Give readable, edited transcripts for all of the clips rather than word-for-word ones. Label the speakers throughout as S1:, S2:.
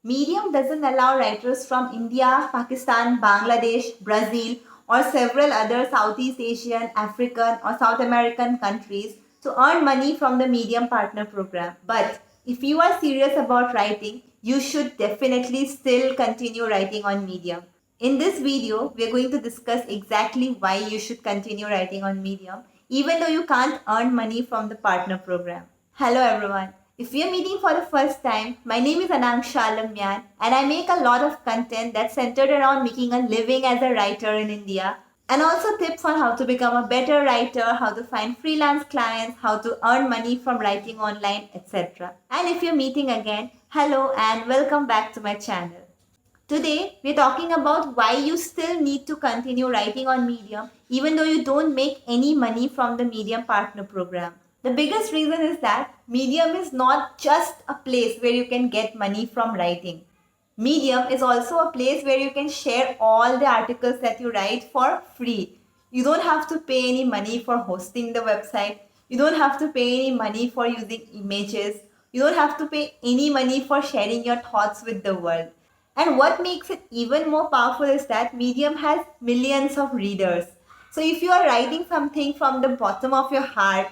S1: Medium doesn't allow writers from India, Pakistan, Bangladesh, Brazil, or several other Southeast Asian, African, or South American countries to earn money from the Medium Partner Program. But if you are serious about writing, you should definitely still continue writing on Medium. In this video, we are going to discuss exactly why you should continue writing on Medium, even though you can't earn money from the partner program. Hello everyone. If we are meeting for the first time, my name is Ananksha Alamyan and I make a lot of content that's centered around making a living as a writer in India and also tips on how to become a better writer, how to find freelance clients, how to earn money from writing online, etc. And if you're meeting again, hello and welcome back to my channel. Today, we're talking about why you still need to continue writing on Medium even though you don't make any money from the Medium Partner Program. The biggest reason is that Medium is not just a place where you can get money from writing. Medium is also a place where you can share all the articles that you write for free. You don't have to pay any money for hosting the website. You don't have to pay any money for using images. You don't have to pay any money for sharing your thoughts with the world. And what makes it even more powerful is that Medium has millions of readers. So if you are writing something from the bottom of your heart,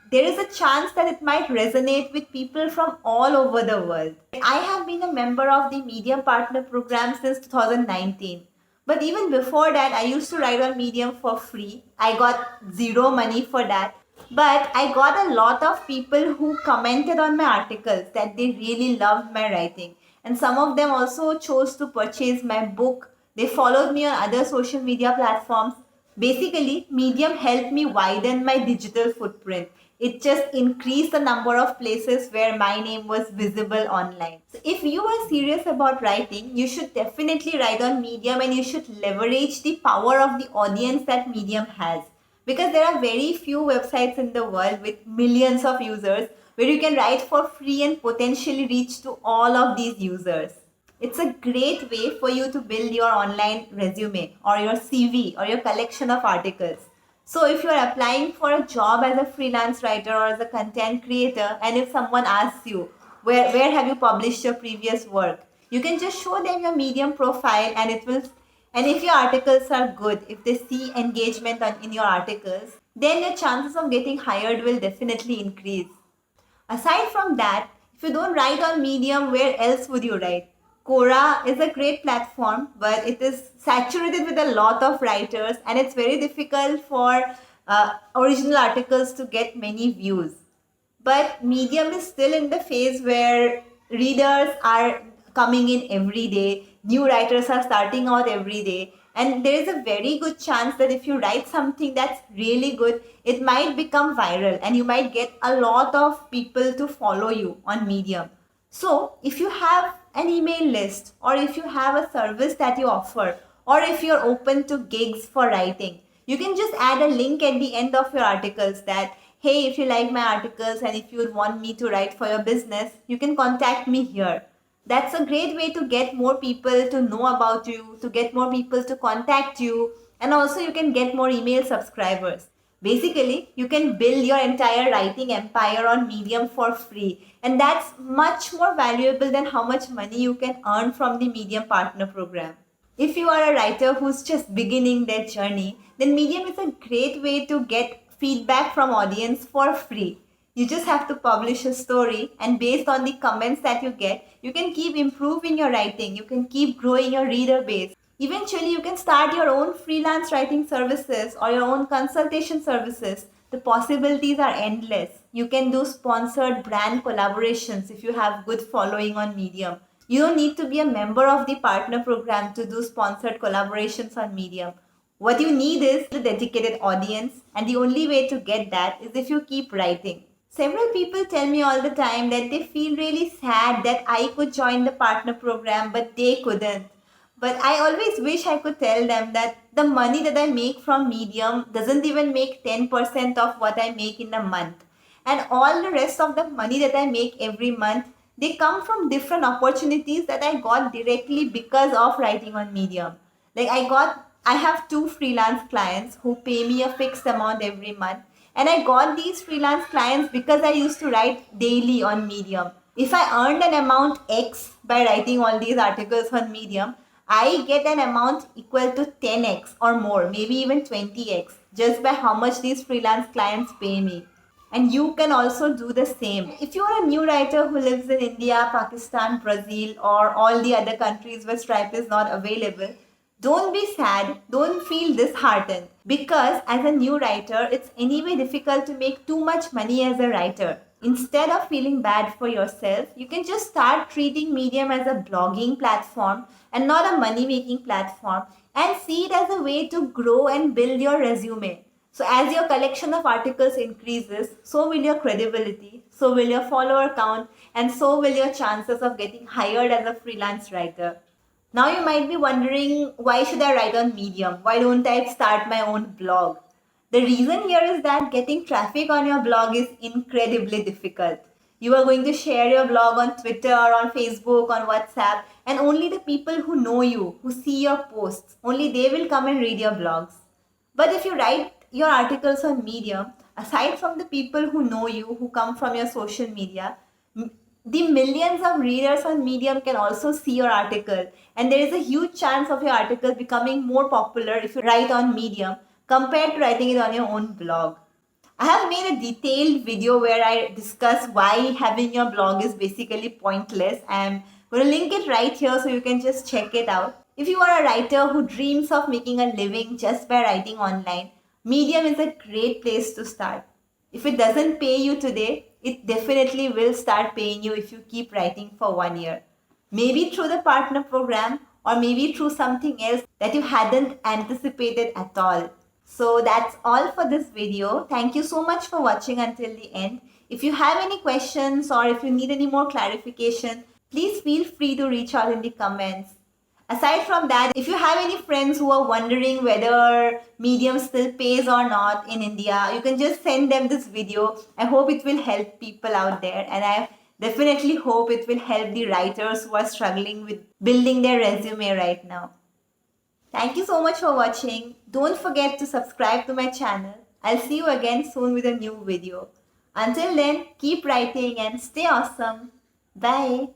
S1: there is a chance that it might resonate with people from all over the world. I have been a member of the Medium Partner Program since 2019. But even before that, I used to write on Medium for free. I got zero money for that. But I got a lot of people who commented on my articles that they really loved my writing. And some of them also chose to purchase my book. They followed me on other social media platforms. Basically, Medium helped me widen my digital footprint. It just increased the number of places where my name was visible online. So if you are serious about writing, you should definitely write on Medium and you should leverage the power of the audience that Medium has. Because there are very few websites in the world with millions of users where you can write for free and potentially reach to all of these users. It's a great way for you to build your online resume or your CV or your collection of articles. So if you are applying for a job as a freelance writer or as a content creator, and if someone asks you, where have you published your previous work? You can just show them your Medium profile and it will, and if your articles are good, if they see engagement in your articles, then your chances of getting hired will definitely increase. Aside from that, if you don't write on Medium, where else would you write? Quora is a great platform, but it is saturated with a lot of writers and it's very difficult for original articles to get many views. But Medium is still in the phase where readers are coming in every day, new writers are starting out every day, and there is a very good chance that if you write something that's really good, it might become viral and you might get a lot of people to follow you on Medium. So if you have an email list or if you have a service that you offer or if you're open to gigs for writing, you can just add a link at the end of your articles that, hey, if you like my articles and if you want me to write for your business, you can contact me here. That's a great way to get more people to know about you, to get more people to contact you, and also you can get more email subscribers. Basically, you can build your entire writing empire on Medium for free, and that's much more valuable than how much money you can earn from the Medium Partner Program. If you are a writer who's just beginning their journey, then Medium is a great way to get feedback from audience for free. You just have to publish a story, and based on the comments that you get, you can keep improving your writing, you can keep growing your reader base. Eventually, you can start your own freelance writing services or your own consultation services. The possibilities are endless. You can do sponsored brand collaborations if you have good following on Medium. You don't need to be a member of the partner program to do sponsored collaborations on Medium. What you need is a dedicated audience, and the only way to get that is if you keep writing. Several people tell me all the time that they feel really sad that I could join the partner program but they couldn't. But I always wish I could tell them that the money that I make from Medium doesn't even make 10% of what I make in a month. And all the rest of the money that I make every month, they come from different opportunities that I got directly because of writing on Medium. Like I have 2 freelance clients who pay me a fixed amount every month. And I got these freelance clients because I used to write daily on Medium. If I earned an amount X by writing all these articles on Medium, I get an amount equal to 10x or more, maybe even 20x, just by how much these freelance clients pay me. And you can also do the same. If you are a new writer who lives in India, Pakistan, Brazil, or all the other countries where Stripe is not available, don't be sad, don't feel disheartened. Because as a new writer, it's anyway difficult to make too much money as a writer. Instead of feeling bad for yourself, you can just start treating Medium as a blogging platform and not a money making platform, and see it as a way to grow and build your resume. So as your collection of articles increases, so will your credibility, so will your follower count, and so will your chances of getting hired as a freelance writer. Now you might be wondering, why should I write on Medium? Why don't I start my own blog? The reason here is that getting traffic on your blog is incredibly difficult. You are going to share your blog on Twitter, on Facebook, on WhatsApp, and only the people who know you, who see your posts, only they will come and read your blogs. But if you write your articles on Medium, aside from the people who know you, who come from your social media, the millions of readers on Medium can also see your article. And there is a huge chance of your article becoming more popular if you write on Medium compared to writing it on your own blog. I have made a detailed video where I discuss why having your blog is basically pointless. I'm going to link it right here so you can just check it out. If you are a writer who dreams of making a living just by writing online, Medium is a great place to start. If it doesn't pay you today, it definitely will start paying you if you keep writing for 1 year. Maybe through the partner program, or maybe through something else that you hadn't anticipated at all. So that's all for this video. Thank you so much for watching until the end. If you have any questions or if you need any more clarification, please feel free to reach out in the comments. Aside from that, if you have any friends who are wondering whether Medium still pays or not in India, you can just send them this video. I hope it will help people out there, and I definitely hope it will help the writers who are struggling with building their resume right now. Thank you so much for watching. Don't forget to subscribe to my channel. I'll see you again soon with a new video. Until then, keep writing and stay awesome. Bye.